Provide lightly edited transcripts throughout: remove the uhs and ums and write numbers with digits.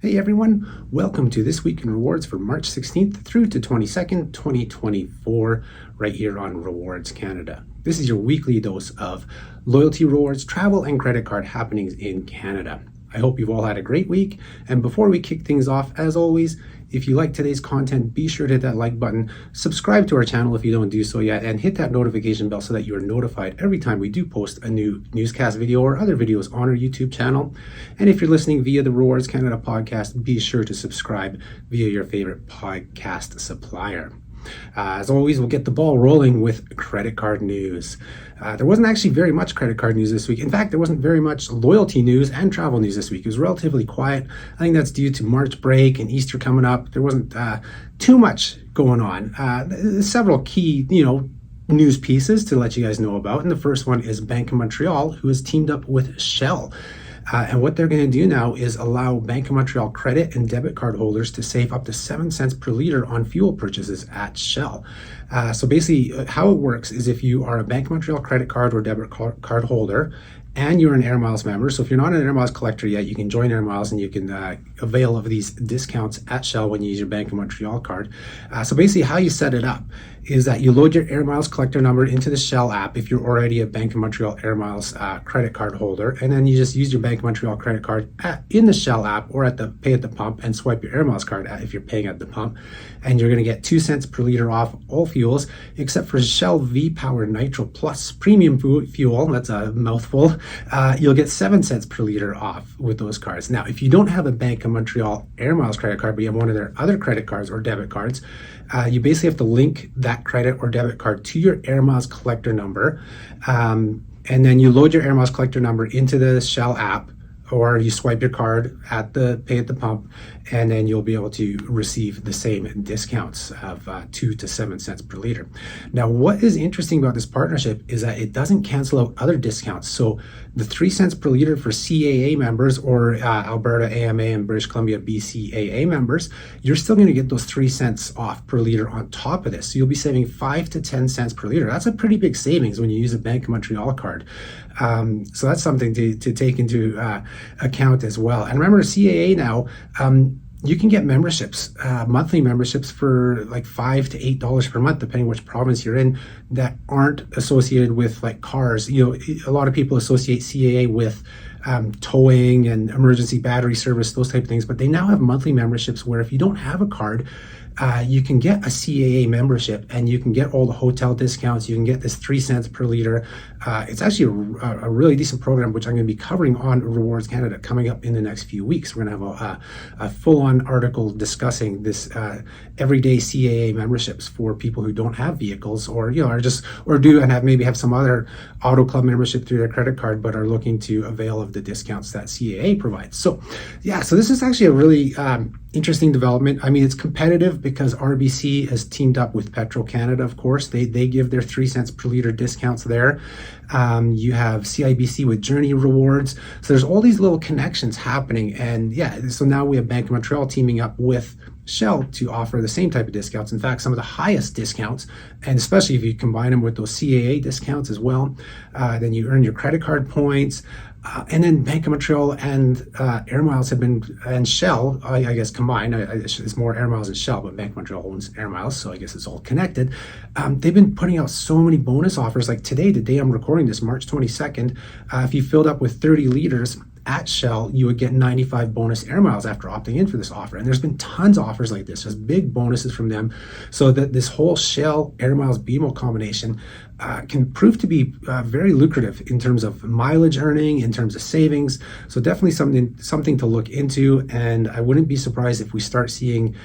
Hey everyone, welcome to This Week in Rewards for March 16th through to 22nd, 2024, right here on RWRDS Canada. This is your weekly dose of loyalty rewards, travel, and credit card happenings in Canada. I hope you've all had a great week, and before we kick things off, as always, if you like today's content, be sure to hit that like button, subscribe to our channel if you don't do so yet, and hit that notification bell so that you are notified every time we do post a new newscast video or other videos on our YouTube channel. And if you're listening via the RWRDS Canada podcast, be sure to subscribe via your favorite podcast supplier. As always, we'll get the ball rolling with credit card news. There wasn't actually very much credit card news this week. In fact, there wasn't very much loyalty news and travel news this week. It was relatively quiet. I think that's due to March break and Easter coming up. There wasn't too much going on. Several key, news pieces to let you guys know about. And the first one is Bank of Montreal, who has teamed up with Shell. And what they're going to do now is allow Bank of Montreal credit and debit card holders to save up to 7 cents per liter on fuel purchases at Shell. So basically, how it works is if you are a Bank of Montreal credit card or debit card holder, and you're an Air Miles member. So if you're not an Air Miles collector yet, you can join Air Miles and you can avail of these discounts at Shell when you use your Bank of Montreal card. So basically how you set it up is that you load your Air Miles collector number into the Shell app if you're already a Bank of Montreal Air Miles credit card holder, and then you just use your Bank of Montreal credit card in the Shell app or at the pay at the pump and swipe your Air Miles card if you're paying at the pump, and you're going to get 2 cents per liter off all fuels except for Shell V-Power Nitro Plus premium fuel. That's a mouthful. You'll get 7 cents per liter off with those cards. Now, if you don't have a Bank of Montreal Air Miles credit card, but you have one of their other credit cards or debit cards, you basically have to link that credit or debit card to your Air Miles collector number. And then you load your Air Miles collector number into the Shell app, or you swipe your card at the pay at the pump, and then you'll be able to receive the same discounts of 2 to 7 cents per liter. Now, what is interesting about this partnership is that it doesn't cancel out other discounts. So the 3 cents per liter for CAA members or Alberta AMA and British Columbia BCAA members, you're still going to get those 3 cents off per liter on top of this. So you'll be saving 5 to 10 cents per liter. That's a pretty big savings when you use a Bank of Montreal card. So that's something to take into account as well. And remember, CAA now, you can get memberships, monthly memberships for like $5 to $8 per month, depending which province you're in, that aren't associated with like cars. A lot of people associate CAA with towing and emergency battery service, those type of things, but they now have monthly memberships where if you don't have a card, you can get a CAA membership and you can get all the hotel discounts. You can get this 3 cents per liter. It's actually a really decent program, which I'm going to be covering on RWRDS Canada coming up in the next few weeks. We're going to have a full-on article discussing this everyday CAA memberships for people who don't have vehicles or do and maybe have some other auto club membership through their credit card, but are looking to avail of the discounts that CAA provides. So this is actually a really interesting development. I mean, it's competitive because RBC has teamed up with Petro-Canada, of course. They give their 3 cents per liter discounts there. You have CIBC with Journey Rewards. So there's all these little connections happening. And so now we have Bank of Montreal teaming up with Shell to offer the same type of discounts. In fact, some of the highest discounts, and especially if you combine them with those CAA discounts as well, then you earn your credit card points. And then Bank of Montreal and Air Miles and Shell, I guess combined, it's more Air Miles and Shell, but Bank of Montreal owns Air Miles, so I guess it's all connected. They've been putting out so many bonus offers. Like today, the day I'm recording this, March 22nd, if you filled up with 30 liters at Shell, you would get 95 bonus Air Miles after opting in for this offer. And there's been tons of offers like this. There's big bonuses from them. So that this whole Shell Air Miles BMO combination can prove to be very lucrative in terms of mileage earning, in terms of savings. So definitely something to look into. And I wouldn't be surprised if we start seeing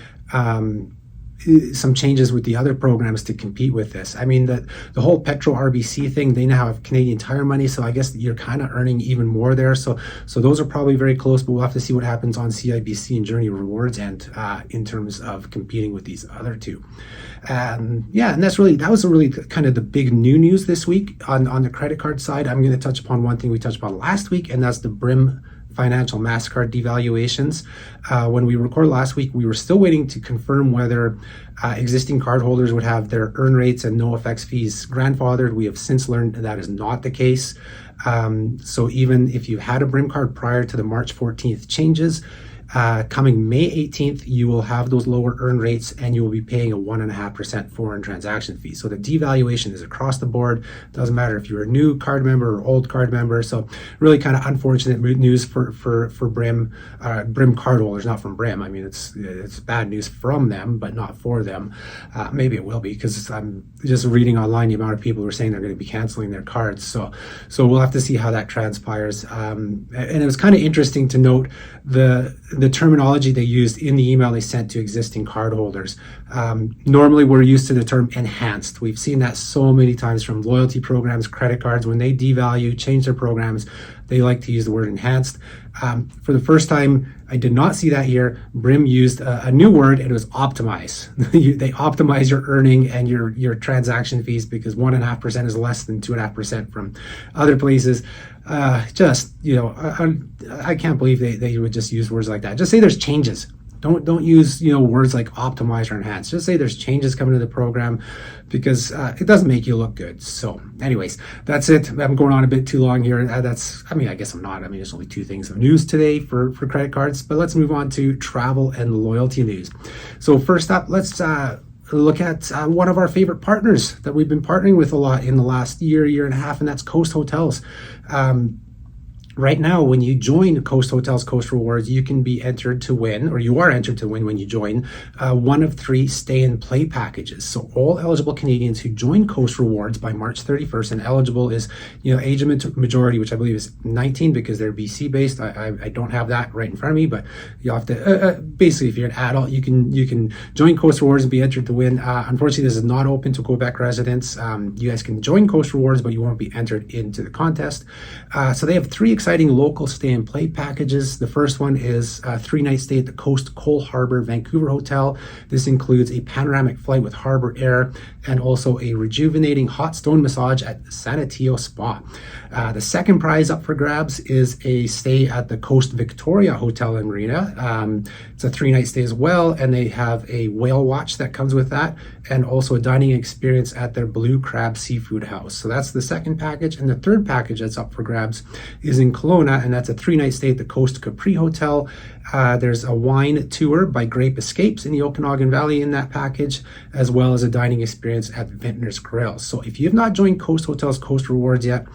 some changes with the other programs to compete with this. I mean, the whole Petro RBC thing, they now have Canadian Tire money, so I guess you're kind of earning even more there. So those are probably very close, but we'll have to see what happens on CIBC and Journey Rewards and in terms of competing with these other two. And that was really kind of the big new news this week on the credit card side. I'm going to touch upon one thing we touched upon last week, and that's the Brim Financial Mastercard devaluations. When we recorded last week, we were still waiting to confirm whether existing cardholders would have their earn rates and no effects fees grandfathered. We have since learned that is not the case. So even if you had a Brim card prior to the March 14th changes, Coming May 18th, you will have those lower earn rates and you will be paying a 1.5% foreign transaction fee. So the devaluation is across the board. Doesn't matter if you're a new card member or old card member. So really kind of unfortunate news for Brim cardholders, not from Brim. I mean, it's bad news from them, but not for them. Maybe it will be, because I'm just reading online the amount of people who are saying they're going to be canceling their cards. So we'll have to see how that transpires. And it was kind of interesting to note the terminology they used in the email they sent to existing cardholders. Normally we're used to the term enhanced. We've seen that so many times from loyalty programs, credit cards. When they devalue, change their programs, they like to use the word enhanced. For the first time, I did not see that here. Brim used a new word, and it was optimize. They optimize your earning and your transaction fees, because 1.5% is less than 2.5% from other places. I can't believe they would just use words like that. Just say there's changes. Don't use words like optimize or enhance. Just say there's changes coming to the program, because it doesn't make you look good. So anyways, that's it. I'm going on a bit too long here. I guess I'm not. There's only 2 things of news today for credit cards, but let's move on to travel and loyalty news. So first up, let's look at one of our favorite partners that we've been partnering with a lot in the last year and a half, and that's Coast Hotels. Right now, when you join Coast Hotels Coast Rewards, you can be entered to win, or you are entered to win when you join, one of 3 stay and play packages. So all eligible Canadians who join Coast Rewards by March 31st, and eligible is, age of majority, which I believe is 19, because they're BC based. I don't have that right in front of me, but you'll have to, basically, if you're an adult, you can join Coast Rewards and be entered to win. Unfortunately, this is not open to Quebec residents. You guys can join Coast Rewards, but you won't be entered into the contest. So they have 3 exciting local stay and play packages. The first one is a 3-night stay at the Coast Cole Harbour Vancouver Hotel. This includes a panoramic flight with Harbour Air and also a rejuvenating hot stone massage at Sanatio Spa. The second prize up for grabs is a stay at the Coast Victoria Hotel and Marina. It's a 3-night stay as well, and they have a whale watch that comes with that, and also a dining experience at their Blue Crab Seafood House. So that's the second package. And the third package that's up for grabs is in Kelowna, and that's a 3-night stay at the Coast Capri Hotel. There's a wine tour by Grape Escapes in the Okanagan Valley in that package, as well as a dining experience at Vintner's Grill. So if you have not joined Coast Hotels Coast Rewards yet,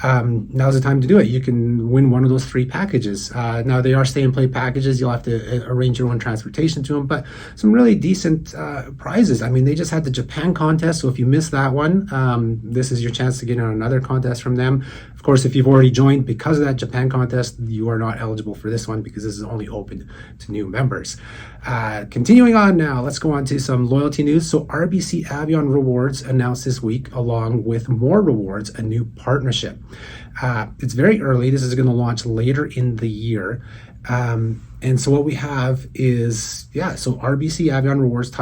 now's the time to do it. You can win one of those 3 packages. Now they are stay and play packages. You'll have to arrange your own transportation to them, but some really decent prizes. They just had the Japan contest, so if you missed that one, this is your chance to get in on another contest from them. Of course, if you've already joined because of that Japan contest, you are not eligible for this one, because this is only open to new members. Continuing on now, let's go on to some loyalty news. So RBC Avion Rewards announced this week, along with More Rewards, a new partnership. It's very early. This is going to launch later in the year. And so what we have is, so RBC Avion Rewards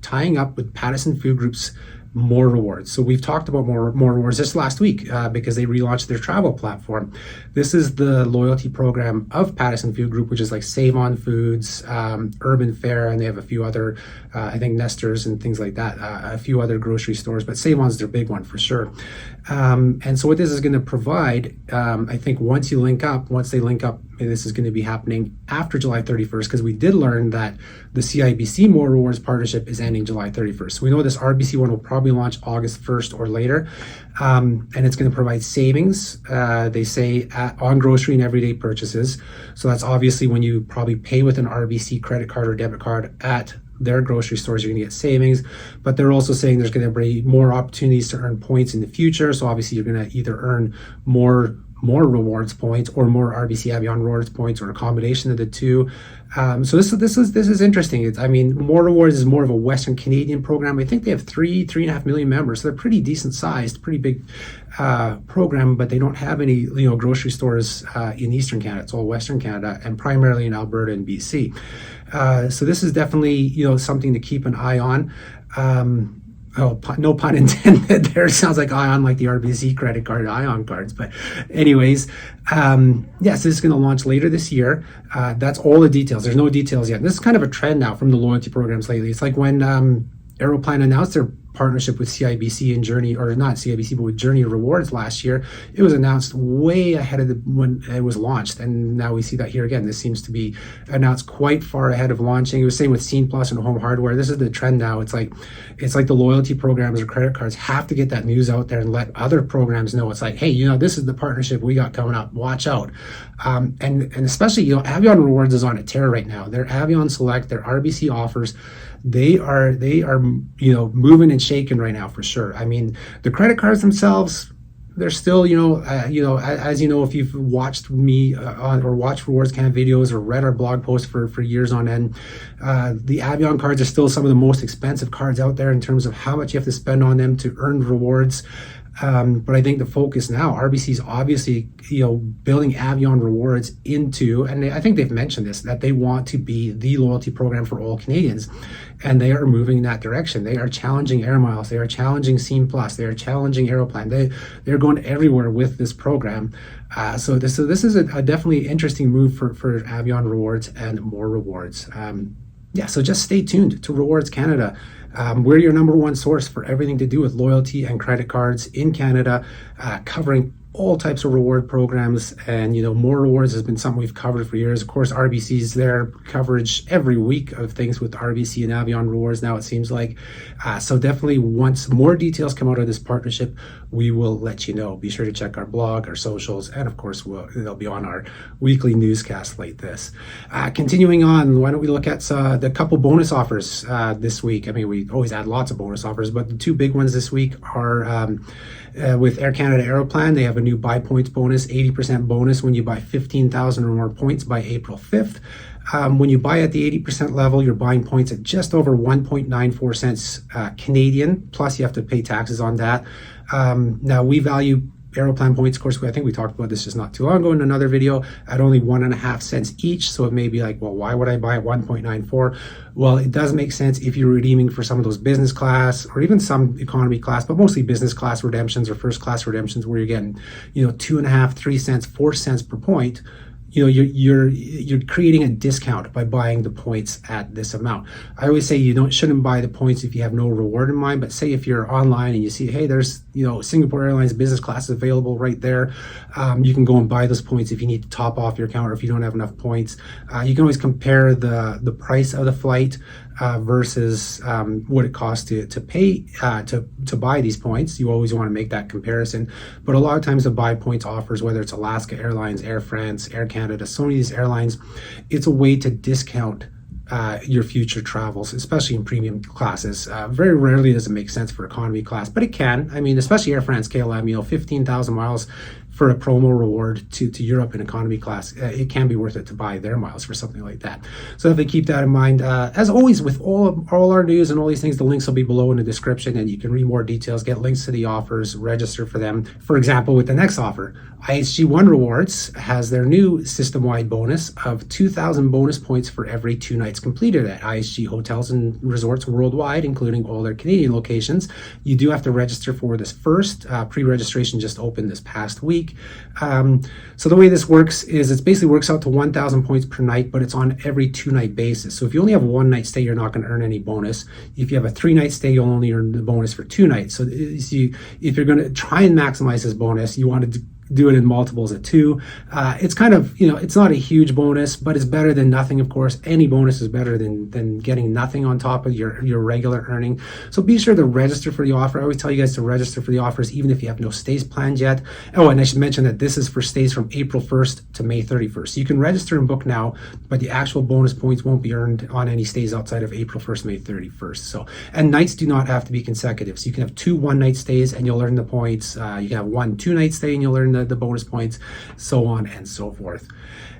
tying up with Pattison Food Group's More Rewards. So we've talked about More Rewards just last week because they relaunched their travel platform. This is the loyalty program of Pattison Food Group, which is like Save On Foods, Urban Fare, and they have a few other, I think Nesters and things like that, a few other grocery stores, but Save On's their big one for sure. And so what this is going to provide, I think once they link up, this is going to be happening after July 31st, because we did learn that the CIBC More Rewards partnership is ending July 31st. So we know this RBC one will probably launch August 1st or later, and it's going to provide savings, they say, on grocery and everyday purchases. So that's obviously when you probably pay with an RBC credit card or debit card at their grocery stores, you're going to get savings. But they're also saying there's going to be more opportunities to earn points in the future. So obviously you're going to either earn more rewards points or more RBC Avion Rewards points, or a combination of the two. So this is interesting. More Rewards is more of a Western Canadian program. I think they have 3.5 million members, so they're pretty decent sized, pretty big program. But they don't have any grocery stores in Eastern Canada. It's all Western Canada, and primarily in Alberta and BC. So this is definitely something to keep an eye on. No pun intended there. It sounds like Ion, like the RBC credit card, Ion cards. But anyways, so this is going to launch later this year. That's all the details. There's no details yet. This is kind of a trend now from the loyalty programs lately. It's like when Aeroplan announced their partnership with CIBC and Journey, or not CIBC, but with Journey Rewards last year. It was announced way ahead of when it was launched, and now we see that here again. This seems to be announced quite far ahead of launching. It was the same with Scene Plus and Home Hardware. This is the trend now. It's like the loyalty programs or credit cards have to get that news out there and let other programs know. It's like, hey, this is the partnership we got coming up. Watch out. And especially, Avion Rewards is on a tear right now. Their Avion Select, their RBC offers, they are moving and shaking right now for sure. I mean, the credit cards themselves, they're still, as you know, if you've watched me or watched Rewards Canada videos or read our blog posts for years on end, the Avion cards are still some of the most expensive cards out there in terms of how much you have to spend on them to earn rewards. But I think the focus now, RBC is obviously, building Avion Rewards into, and I think they've mentioned this, that they want to be the loyalty program for all Canadians. And they are moving in that direction. They are challenging Air Miles. They are challenging Scene Plus. They are challenging Aeroplan. They're going everywhere with this program. So this is a definitely interesting move for Avion Rewards and more rewards. So just stay tuned to Rewards Canada. We're your number one source for everything to do with loyalty and credit cards in Canada, covering all types of reward programs, and more rewards has been something we've covered for years. Of course, RBC's their coverage every week of things with RBC and Avion Rewards now, it seems like. So definitely, once more details come out of this partnership, we will let you know. Be sure to check our blog, our socials, and of course they'll be on our weekly newscast like this. Continuing on, why don't we look at the couple bonus offers this week? I mean, we always add lots of bonus offers, but the two big ones this week are with Air Canada Aeroplan. They have a new buy points bonus, 80% bonus when you buy 15,000 or more points by April 5th. When you buy at the 80% level, you're buying points at just over 1.94 cents Canadian, plus you have to pay taxes on that. Now, we value Aeroplan points, of course, I think we talked about this just not too long ago in another video, at only 1.5 cents each. So it may be like, well, why would I buy at 1.94? Well, it does make sense if you're redeeming for some of those business class or even some economy class, but mostly business class redemptions or first class redemptions where you're getting, 2.5, 3 cents, 4 cents per point. You're creating a discount by buying the points at this amount. I always say you shouldn't buy the points if you have no reward in mind, but say if you're online and you see, hey, there's Singapore Airlines business class is available right there, you can go and buy those points if you need to top off your account or if you don't have enough points. You can always compare the price of the flight versus what it costs to pay to buy these points. You always want to make that comparison. But a lot of times the buy points offers, whether it's Alaska Airlines, Air France, Air Canada, so many of these airlines, it's a way to discount your future travels, especially in premium classes. Very rarely does it make sense for economy class, but it can. I mean, especially Air France KLM, 15,000 miles for a promo reward to Europe in economy class, it can be worth it to buy their miles for something like that. So if they keep that in mind, as always with all our news and all these things, the links will be below in the description, and you can read more details, get links to the offers, register for them. For example, with the next offer, IHG One Rewards has their new system-wide bonus of 2,000 bonus points for every 2 nights completed at IHG Hotels and Resorts Worldwide, including all their Canadian locations. You do have to register for this first. Pre-registration just opened this past week. So the way this works is it basically works out to 1,000 points per night, but it's on every 2-night basis. So if you only have a 1-night stay, you're not going to earn any bonus. If you have a 3-night stay, you'll only earn the bonus for 2 nights. So if you're going to try and maximize this bonus, you want to do it in multiples of 2. It's kind of, it's not a huge bonus, but it's better than nothing, of course. Any bonus is better than getting nothing on top of your regular earning. So be sure to register for the offer. I always tell you guys to register for the offers, even if you have no stays planned yet. Oh, and I should mention that this is for stays from April 1st to May 31st. So you can register and book now, but the actual bonus points won't be earned on any stays outside of April 1st, May 31st. So, and nights do not have to be consecutive. So you can have 2 1-night stays and you'll earn the points. You can have 1 2-night stay and you'll earn the bonus points, so on and so forth.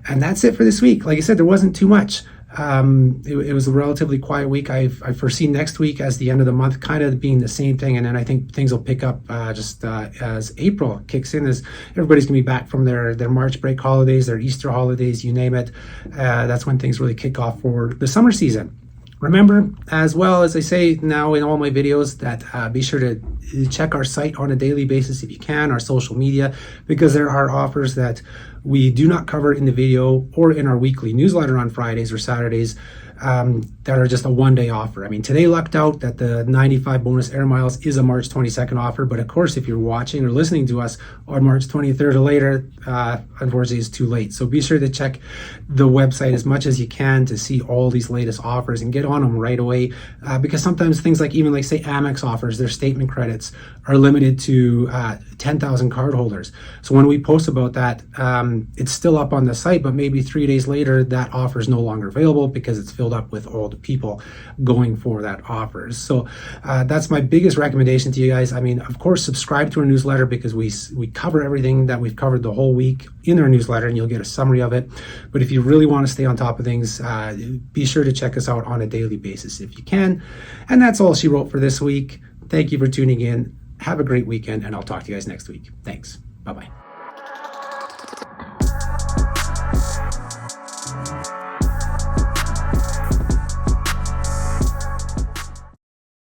And that's it for this week. Like I said, there wasn't too much. It was a relatively quiet week. I foresee next week as the end of the month kind of being the same thing, and then I think things will pick up as April kicks in, as everybody's gonna be back from their March break holidays, their Easter holidays, you name it. That's when things really kick off for the summer season. Remember, as well as I say now in all my videos, that be sure to check our site on a daily basis if you can, our social media, because there are offers that we do not cover in the video or in our weekly newsletter on Fridays or Saturdays that are just a one-day offer. I mean, today lucked out that the 95 bonus air miles is a March 22nd offer, but of course, if you're watching or listening to us on March 23rd or later, unfortunately, it's too late. So be sure to check the website as much as you can to see all these latest offers and get on them right away, because sometimes things like even like say Amex offers, their statement credits are limited to 10,000 cardholders. So when we post about that, it's still up on the site, but maybe 3 days later, that offer is no longer available because it's filled up with all the people going for that offers. So that's my biggest recommendation to you guys. I mean, of course, subscribe to our newsletter because we cover everything that we've covered the whole week in our newsletter, and you'll get a summary of it. But if you really want to stay on top of things, be sure to check us out on a daily basis if you can. And that's all she wrote for this week. Thank you for tuning in. Have a great weekend, and I'll talk to you guys next week. Thanks. Bye-bye.